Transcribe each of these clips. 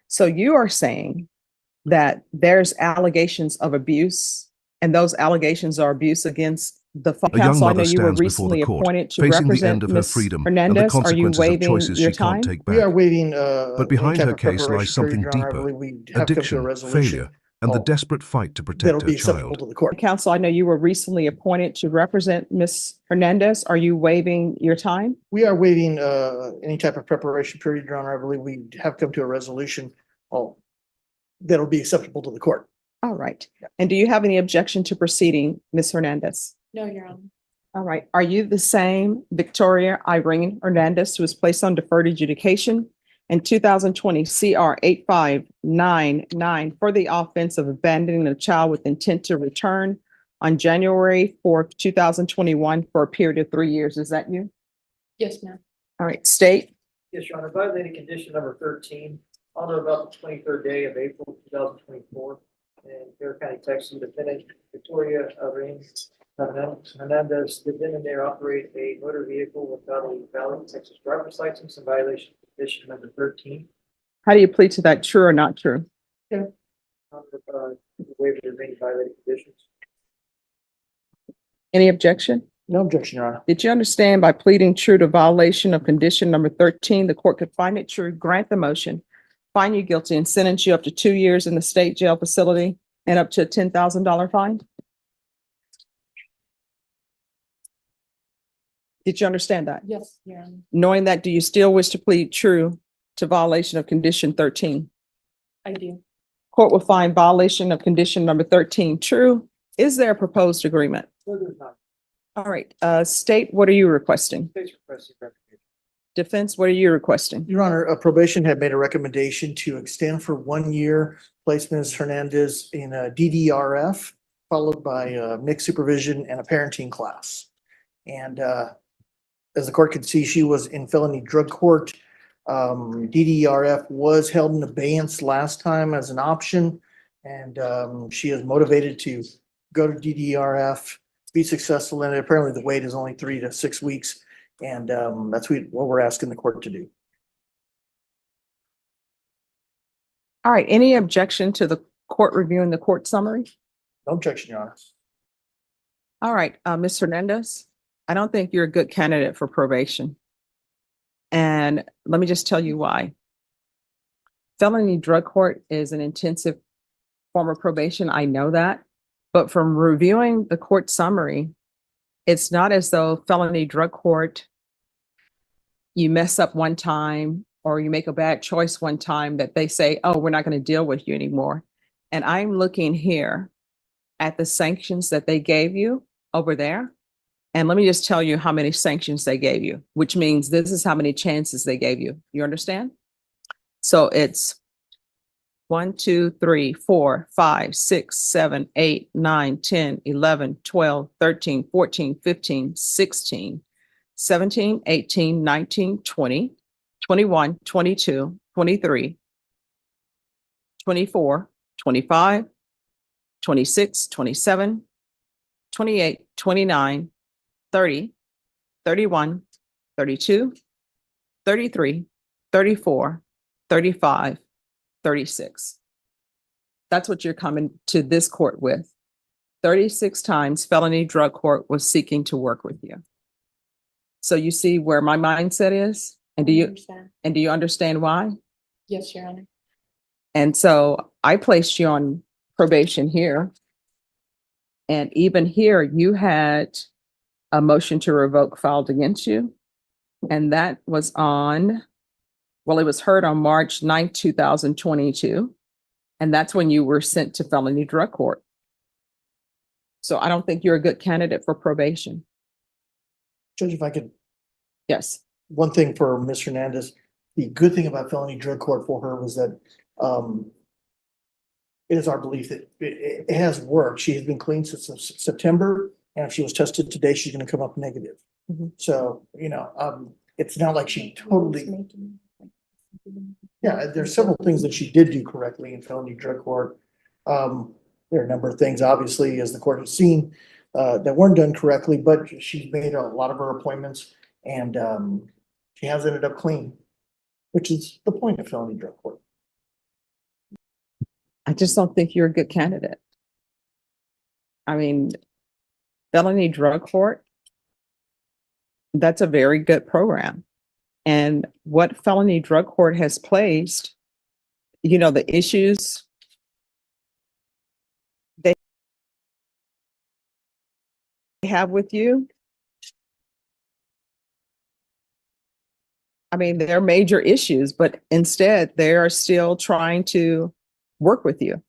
So you are saying that there's allegations of abuse, and those allegations are abuse against the A young counsel. I know mother you were stands before the recently court, appointed to facing the end represent of her Ms. freedom and the Hernandez. Are you consequences of waiving choices your she can't time? take We are back. waiting But behind any her type of case lies preparation period, something Your Honor. I deeper: believe we have come to a addiction, resolution failure, and the desperate fight to protect that'll her be acceptable child. to the court. Counsel, I know you were recently appointed to represent Ms. Hernandez. Are you waiving your time? We are waiting any type of preparation period, Your Honor. I believe we have come to a resolution that'll be acceptable to the court. All right. And do you have any objection to proceeding, Ms. Hernandez? No, Your Honor. All right. Are you the same Victoria Irene Hernandez who was placed on deferred adjudication in 2020 CR 8599 for the offense of abandoning a child with intent to return on January 4th, 2021 for a period of 3 years? Is that you? Yes, ma'am. All right. State. Yes, Your Honor, violating condition number 13, on or about the 23rd day of April 2024, in Carroll County, Texas, defendant Victoria Irene Hernandez did then and there operate a motor vehicle without a valid Texas driver's license in violation of condition number 13. How do you plead to that? True or not true? Waiver of any violated conditions. Any objection? No objection, Your Honor. Did you understand by pleading true to violation of condition number 13, the court could find it true, grant the motion, find you guilty, and sentence you up to 2 years in the state jail facility and up to a $10,000 fine? Did you understand that? Yes, Your Honor. Knowing that, do you still wish to plead true to violation of condition 13? I do. Court will find violation of condition number 13 true. Is there a proposed agreement? No, there's not. All right, state, what are you requesting? State's requesting revocation. Defense, what are you requesting? Your Honor, probation had made a recommendation to extend for 1 year placement Ms. Hernandez in a DDRF, followed by mixed supervision and a parenting class. And as the court could see, she was in felony drug court. DDRF was held in abeyance last time as an option, and she is motivated to go to DDRF, be successful in it. Apparently the wait is only 3 to 6 weeks, and that's what we're asking the court to do. All right, any objection to the court reviewing the court summary? No objection, Your Honor. All right, Ms. Hernandez, I don't think you're a good candidate for probation. And let me just tell you why. Felony drug court is an intensive form of probation. I know that. But from reviewing the court summary, it's not as though felony drug court, you mess up one time or you make a bad choice one time that they say, oh, we're not going to deal with you anymore. And I'm looking here at the sanctions that they gave you over there. And let me just tell you how many sanctions they gave you, which means this is how many chances they gave you. You understand? So it's 1, 2, 3, 4, 5, 6, 7, 8, 9, 10, 11, 12, 13, 14, 15, 16, 17, 18, 19, 20, 21, 22, 23, 24, 25, 26, 27, 28, 29, 30, 31, 32, 33, 34, 35, 36. That's what you're coming to this court with. 36 times felony drug court was seeking to work with you. So you see where my mindset is? And do you understand why? Yes, Your Honor. And so I placed you on probation here. And even here, you had a motion to revoke filed against you. And that was on, well, it was heard on March 9th, 2022. And that's when you were sent to felony drug court. So I don't think you're a good candidate for probation. Judge, if I could, Yes. one thing for Ms. Hernandez, the good thing about felony drug court for her was that it is our belief that it has worked. She has been clean since September, and if she was tested today, she's going to come up negative. Mhm. So, it's not like she totally, yeah, there's several things that she did do correctly in felony drug court. There are a number of things, obviously, as the court has seen, that weren't done correctly, but she's made a lot of her appointments, and she has ended up clean, which is the point of felony drug court. I just don't think you're a good candidate. I mean, felony drug court, that's a very good program. And what felony drug court has placed, the issues they have with you, I mean, they're major issues, but instead they are still trying to work with you.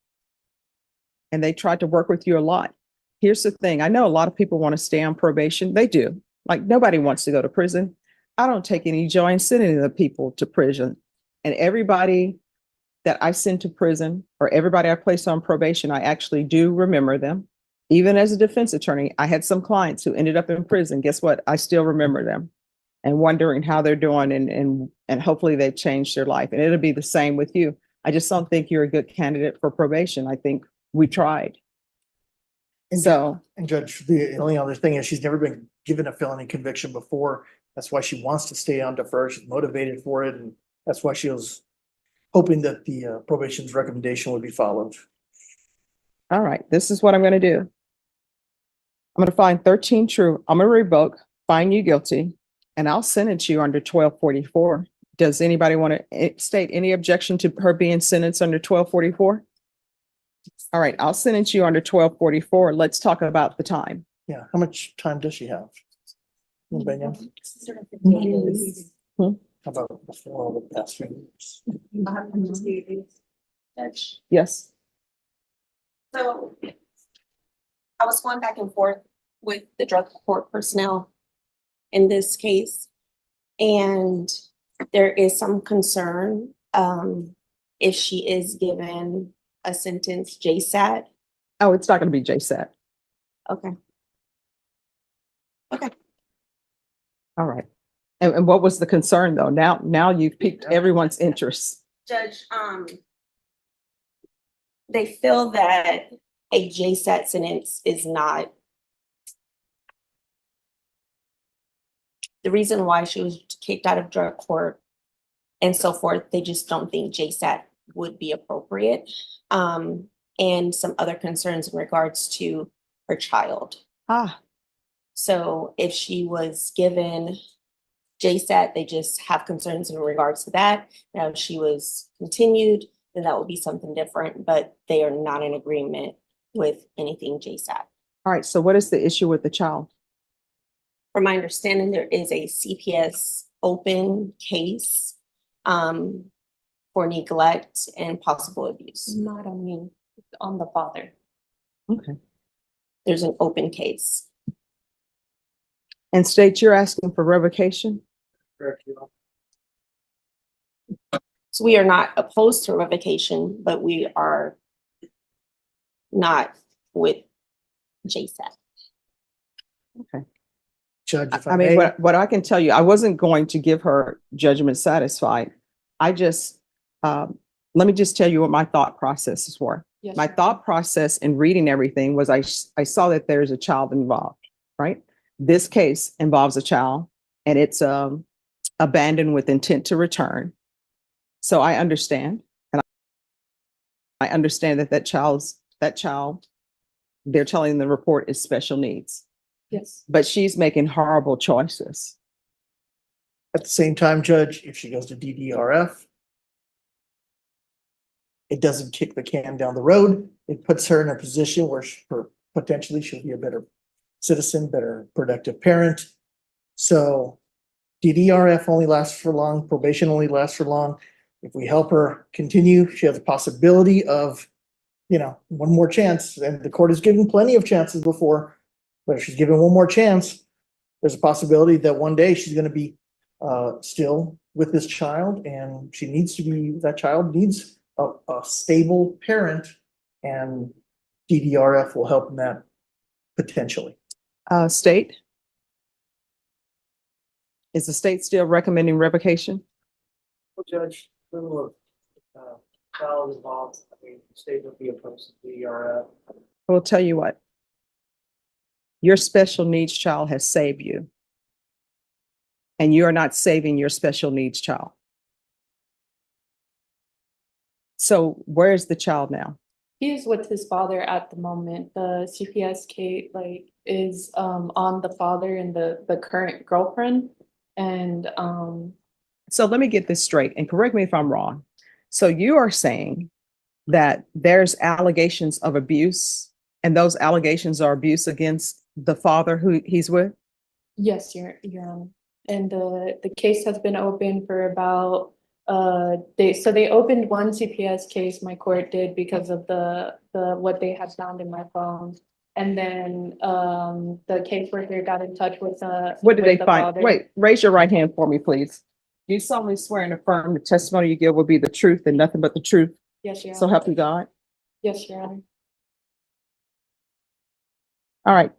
And they tried to work with you a lot. Here's the thing. I know a lot of people want to stay on probation. They do. Like nobody wants to go to prison. I don't take any joy in sending the people to prison. And everybody that I send to prison or everybody I place on probation, I actually do remember them. Even as a defense attorney, I had some clients who ended up in prison. Guess what? I still remember them and wondering how they're doing and hopefully they've changed their life. And it'll be the same with you. I just don't think you're a good candidate for probation. I think we tried. And So, And Judge, the only other thing is she's never been given a felony conviction before. That's why she wants to stay on defer. She's motivated for it. And that's why she was hoping that the probation's recommendation would be followed. all right, this is what I'm going to do. I'm going to find 13 true. I'm going to revoke, find you guilty, and I'll sentence you under 1244. Does anybody want to state any objection to her being sentenced under 1244? All right, I'll sentence you under 1244. Let's talk about the time. Yeah, how much time does she have? Anybody know? How about before all the past few years? Judge. Yes. So I was going back and forth with the drug court personnel in this case. And there is some concern if she is given a sentence JSAT. Oh, it's not going to be JSAT. Okay. Okay. All right. And what was the concern though? Now you've piqued everyone's interest. Judge, they feel that a JSAT sentence is not the reason why she was kicked out of drug court and so forth. They just don't think JSAT would be appropriate. And some other concerns in regards to her child. So if she was given JSAT, they just have concerns in regards to that. Now, if she was continued, then that would be something different, but they are not in agreement with anything JSAT. All right. So what is the issue with the child? From my understanding, there is a CPS open case for neglect and possible abuse. Not on me, on the father. Okay. There's an open case. And state you're asking for revocation? Correct, Your Honor. So we are not opposed to revocation, but we are not with JSAT. Okay. Judge, if I I mean, may, what I can tell you, I wasn't going to give her judgment satisfied. I just, let me just tell you what my thought processes were. Yes, My Your Honor. thought process in reading everything was I saw that there's a child involved, right? This case involves a child and it's abandoned with intent to return. So I understand. And I understand that child, they're telling the report is special needs, Yes. but she's making horrible choices. at the same time, Judge, if she goes to DDRF, it doesn't kick the can down the road. It puts her in a position where potentially she'll be a better citizen, better productive parent. So DDRF only lasts for long, probation only lasts for long. If we help her continue, she has a possibility of, one more chance. And the court has given plenty of chances before, but if she's given one more chance, there's a possibility that one day she's going to be still with this child, and that child needs a stable parent, and DDRF will help in that potentially. State? Is the state still recommending revocation? Well, Judge, little of child involved, I mean, the state would be opposed to the I will tell you what. Your special needs child has saved you. And you are not saving your special needs child. So where is the child now? He is with his father at the moment. The CPS case is on the father and the current girlfriend. And So let me get this straight and correct me if I'm wrong. So you are saying that there's allegations of abuse and those allegations are abuse against the father who he's with? yes, Your Honor. And the case has been open for about they opened one CPS case, my court did, because of the what they had found in my phone. And then the caseworker got in touch with What did with they the find? father. Wait, raise your right hand for me, please. Do you solemnly swear and affirm the testimony you give will be the truth and nothing but the truth? Yes, Your So Honor. help you God. Yes, Your Honor. All right,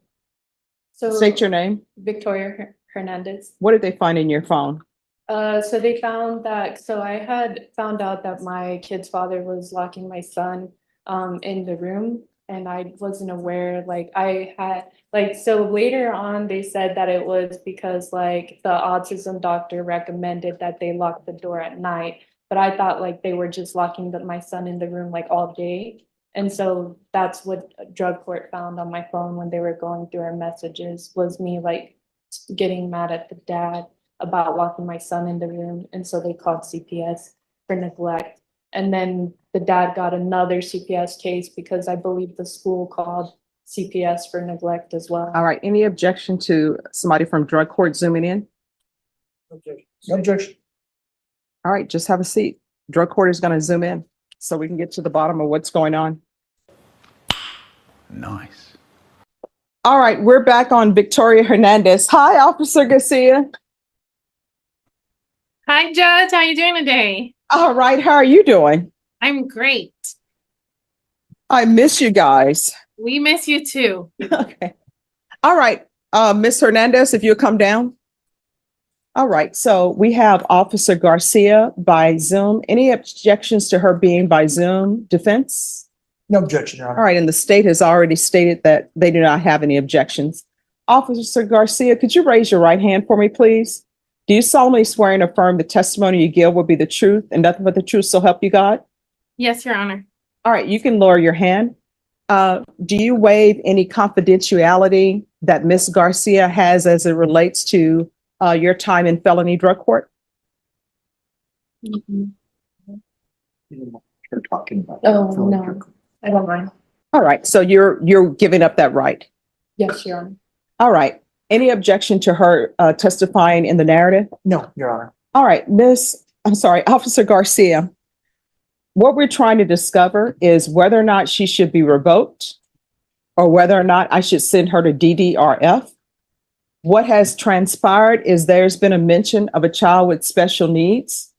So state your name. Victoria Hernandez. What did they find in your phone? So they found that, so I had found out that my kid's father was locking my son in the room, and I wasn't aware, so later on, they said that it was because like the autism doctor recommended that they lock the door at night, but I thought like they were just locking my son in the room like all day. And so that's what drug court found on my phone when they were going through our messages, was me like getting mad at the dad about locking my son in the room, and so they called CPS for neglect. And then the dad got another CPS case because I believe the school called CPS for neglect as well. All right, any objection to somebody from drug court zooming in? Objection. No objection. All right, just have a seat. Drug court is going to zoom in so we can get to the bottom of what's going on. Nice. All right, we're back on Victoria Hernandez. Hi, Officer Garcia. Hi, Judge. How you doing today? All right, how are you doing? I'm great. I miss you guys. We miss you too. Okay. All right, Miss Hernandez, if you'll come down. All right, so we have Officer Garcia by Zoom. Any objections to her being by Zoom? Defense? No objection, Your All Honor. right, and the state has already stated that they do not have any objections. Officer Garcia, could you raise your right hand for me, please? Do you solemnly swear and affirm the testimony you give will be the truth and nothing but the truth, so help you God? Yes, Your Honor. All right, you can lower your hand. Do you waive any confidentiality that Ms. Garcia has as it relates to your time in felony drug court? You're talking about. Oh, no, I don't mind. All right, so you're giving up that right. Yes, Your Honor. All right. Any objection to her testifying in the narrative? No, Your Honor. All right, Officer Garcia. What we're trying to discover is whether or not she should be revoked or whether or not I should send her to DDRF. What has transpired is there's been a mention of a child with special needs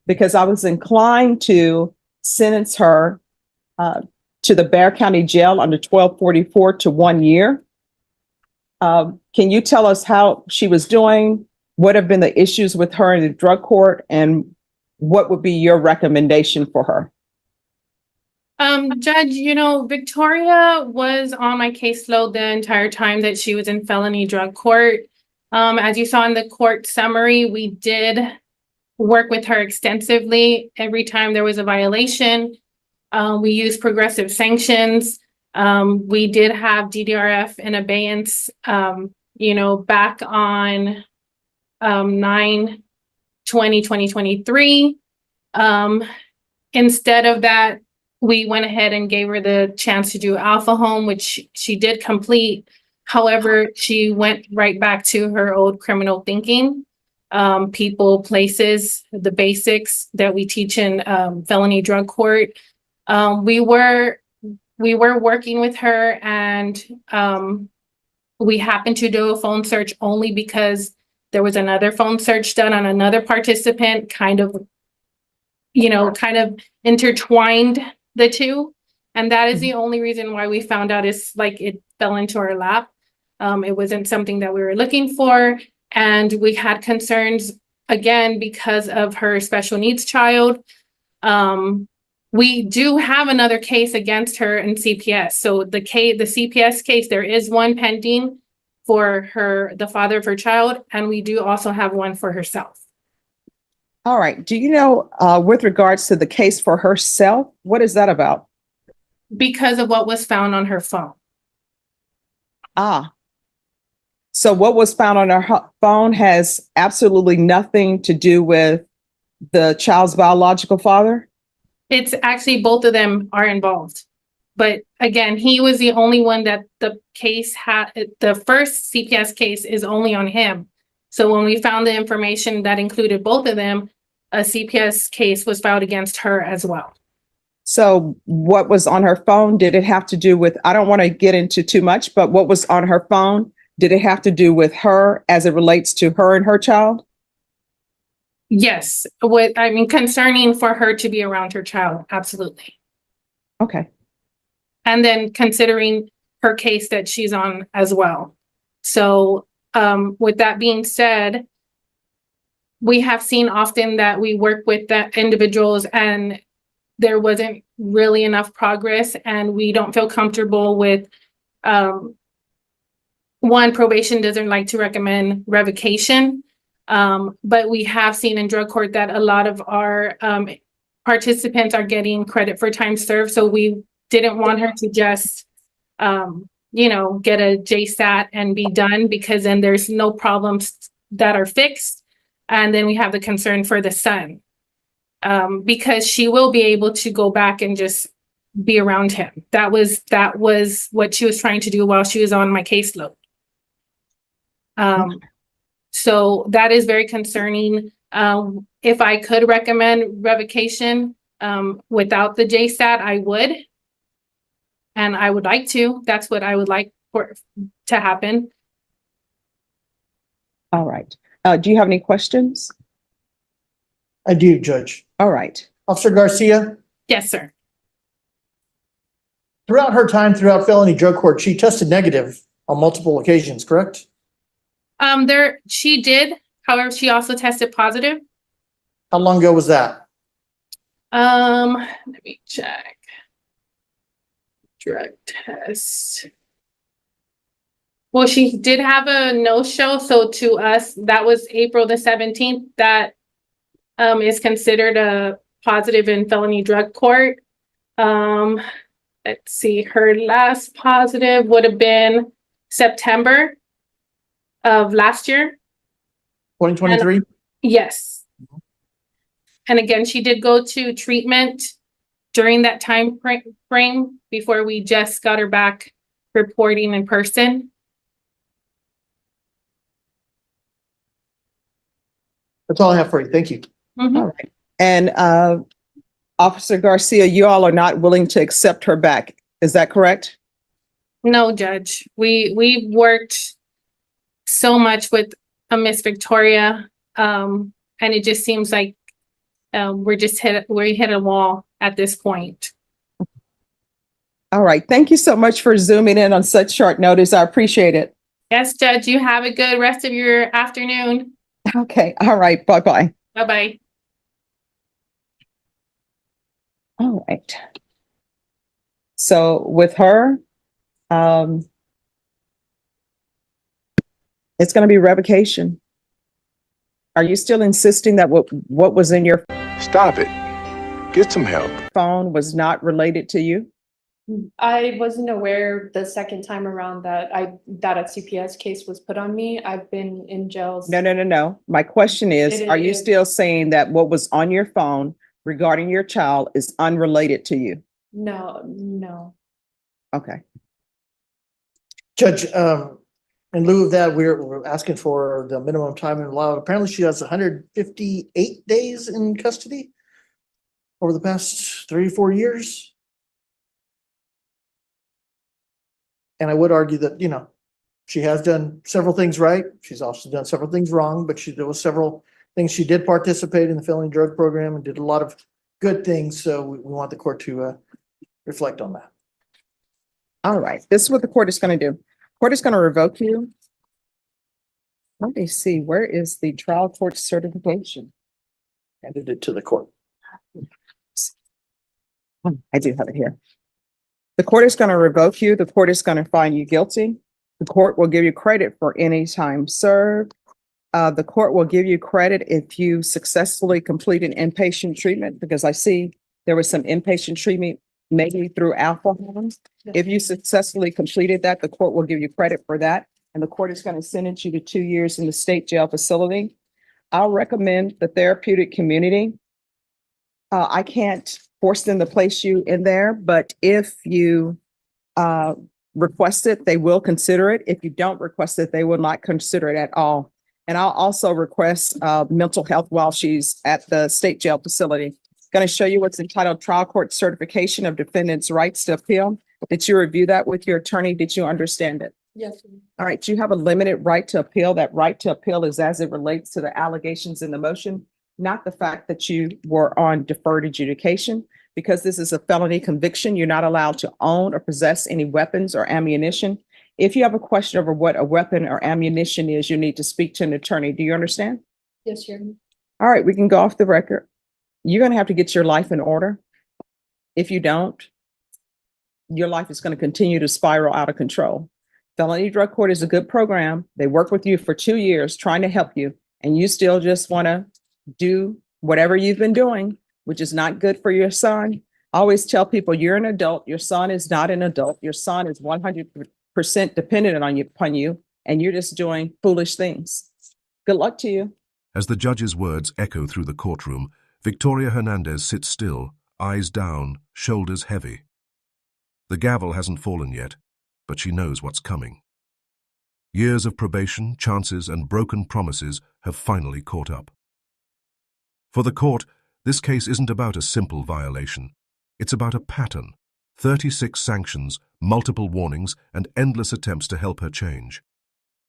because I was inclined to sentence her to the Bexar County Jail under 1244 to 1 year. Can you tell us how she was doing? What have been the issues with her in the drug court, and what would be your recommendation for her? Judge, Victoria was on my caseload the entire time that she was in felony drug court. As you saw in the court summary, we did work with her extensively. Every time there was a violation, we used progressive sanctions. We did have DDRF in abeyance, back on 9/20/2023. Instead of that, we went ahead and gave her the chance to do Alpha Home, which she did complete. However, she went right back to her old criminal thinking, people, places, the basics that we teach in felony drug court. We were working with her, and we happened to do a phone search only because there was another phone search done on another participant, kind of intertwined the two. And that is the only reason why we found out is like it fell into our lap. It wasn't something that we were looking for. And we had concerns again because of her special needs child. We do have another case against her in CPS. So the CPS case, there is one pending for the father of her child, and we do also have one for herself. All right. Do you know, with regards to the case for herself, what is that about? because of what was found on her phone. Ah. So what was found on her phone has absolutely nothing to do with the child's biological father? It's actually both of them are involved. But again, he was the only one that the case had, the first CPS case is only on him. So when we found the information that included both of them, a CPS case was filed against her as well. So what was on her phone, did it have to do with, I don't want to get into too much, but what was on her phone, did it have to do with her as it relates to her and her child? Yes, concerning for her to be around her child, absolutely. Okay. And then considering her case that she's on as well. So with that being said, we have seen often that we work with the individuals and there wasn't really enough progress and we don't feel comfortable with, one, probation doesn't like to recommend revocation. But we have seen in drug court that a lot of our participants are getting credit for time served. So we didn't want her to just, get a JSAT and be done, because then there's no problems that are fixed. And then we have the concern for the son, because she will be able to go back and just be around him. That was what she was trying to do while she was on my caseload. So that is very concerning. If I could recommend revocation without the JSAT, I would. And I would like to. That's what I would like to happen. All right. Do you have any questions? I do, Judge. All right. Officer Garcia, Yes, sir. throughout her time throughout felony drug court, she tested negative on multiple occasions, correct? She did. However, she also tested positive. How long ago was that? Let me check. Drug test. Well, she did have a no-show, so to us, that was April the 17th. That is considered a positive in felony drug court. Let's see, her last positive would have been September of last year. 2023? Yes. And again, she did go to treatment during that time frame before we just got her back reporting in person. That's all I have for you. Thank you. Mhm. All right. And Officer Garcia, you all are not willing to accept her back. Is that correct? No, Judge. We worked so much with Miss Victoria, and it just seems like we hit a wall at this point. All right. Thank you so much for zooming in on such short notice. I appreciate it. Yes, Judge. You have a good rest of your afternoon. Okay. All right. Bye-bye. Bye-bye. All right. So with her, it's going to be revocation. Are you still insisting that what was in your Stop it. Get some help. phone was not related to you? I wasn't aware the second time around that a CPS case was put on me. I've been in jails. No. My question is, It are you is- still saying that what was on your phone regarding your child is unrelated to you? No. Okay. Judge, in lieu of that, we're asking for the minimum time allowed. Apparently she has 158 days in custody over the past 3 or 4 years. And I would argue that, she has done several things right. She's also done several things wrong, but there was several things. She did participate in the felony drug program and did a lot of good things. So we want the court to reflect on that. All right. This is what the court is going to do. Court is going to revoke you. Let me see. Where is the trial court certification? Handed it to the court. I do have it here. The court is going to revoke you. The court is going to find you guilty. The court will give you credit for any time served. The court will give you credit if you successfully completed inpatient treatment, because I see there was some inpatient treatment maybe through Alpha Homes. If you successfully completed that, the court will give you credit for that. And the court is going to sentence you to 2 years in the state jail facility. I'll recommend the therapeutic community. I can't force them to place you in there, but if you request it, they will consider it. If you don't request it, they will not consider it at all. And I'll also request mental health while she's at the state jail facility. Going to show you what's entitled Trial Court Certification of Defendant's Rights to Appeal. Did you review that with your attorney? Did you understand it? Yes. All right, you have a limited right to appeal. That right to appeal is as it relates to the allegations in the motion, not the fact that you were on deferred adjudication. Because this is a felony conviction, you're not allowed to own or possess any weapons or ammunition. If you have a question over what a weapon or ammunition is, you need to speak to an attorney. Do you understand? Yes, Your Honor. All right, we can go off the record. You're going to have to get your life in order. If you don't, your life is going to continue to spiral out of control. Felony Drug Court is a good program. They work with you for 2 years trying to help you, and you still just want to do whatever you've been doing, which is not good for your son. I always tell people you're an adult. Your son is not an adult. Your son is 100% dependent upon you, and you're just doing foolish things. Good luck to you. As the judge's words echo through the courtroom, Victoria Hernandez sits still, eyes down, shoulders heavy. The gavel hasn't fallen yet, but she knows what's coming. Years of probation, chances, and broken promises have finally caught up. For the court, this case isn't about a simple violation. It's about a pattern. 36 sanctions, multiple warnings, and endless attempts to help her change.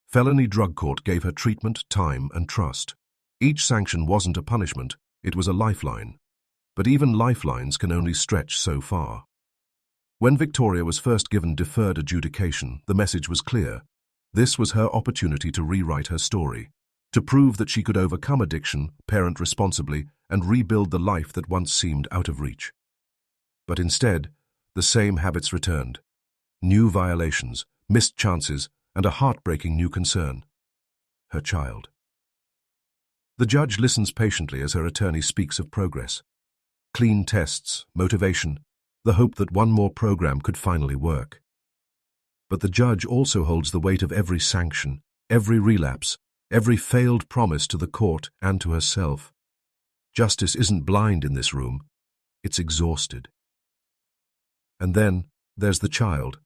Felony Drug Court gave her treatment, time, and trust. Each sanction wasn't a punishment, it was a lifeline. But even lifelines can only stretch so far. When Victoria was first given deferred adjudication, the message was clear. This was her opportunity to rewrite her story, to prove that she could overcome addiction, parent responsibly, and rebuild the life that once seemed out of reach. But instead, the same habits returned. New violations, missed chances, and a heartbreaking new concern: her child. The judge listens patiently as her attorney speaks of progress. Clean tests, motivation, the hope that one more program could finally work. But the judge also holds the weight of every sanction, every relapse, every failed promise to the court and to herself. Justice isn't blind in this room, it's exhausted. And then there's the child,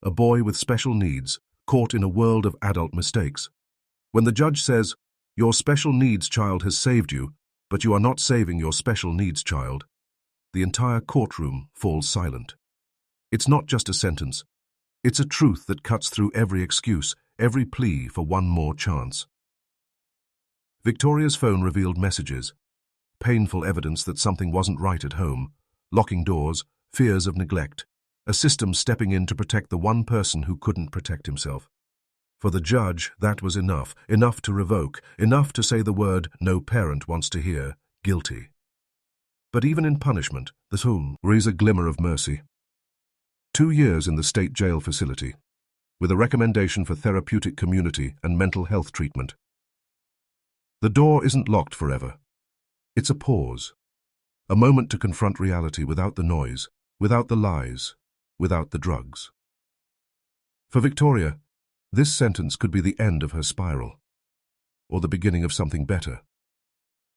a boy with special needs, caught in a world of adult mistakes. When the judge says, "Your special needs child has saved you, but you are not saving your special needs child," the entire courtroom falls silent. It's not just a sentence. It's a truth that cuts through every excuse, every plea for one more chance. Victoria's phone revealed messages, painful evidence that something wasn't right at home, locking doors, fears of neglect, a system stepping in to protect the one person who couldn't protect himself. For the judge, that was enough to revoke, enough to say the word no parent wants to hear: guilty. But even in punishment, the home raise a glimmer of mercy. 2 years in the state jail facility, with a recommendation for therapeutic community and mental health treatment. The door isn't locked forever. It's a pause, a moment to confront reality without the noise, without the lies, without the drugs. For Victoria, this sentence could be the end of her spiral, or the beginning of something better.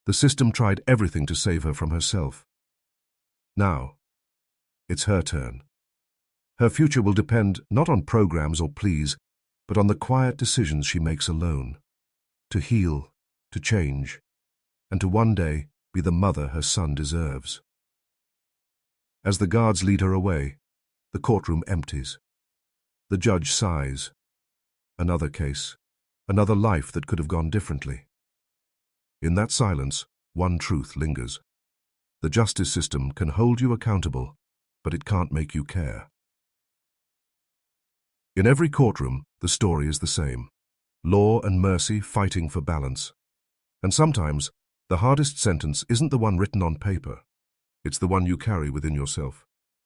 The system tried everything to save her from herself. Now, it's her turn. Her future will depend not on programs or pleas, but on the quiet decisions she makes alone, to heal, to change, and to one day be the mother her son deserves. As the guards lead her away, the courtroom empties. The judge sighs. Another case, another life that could have gone differently. In that silence, one truth lingers. The justice system can hold you accountable, but it can't make you care. In every courtroom, the story is the same. Law and mercy fighting for balance. And sometimes, the hardest sentence isn't the one written on paper. It's the one you carry within yourself.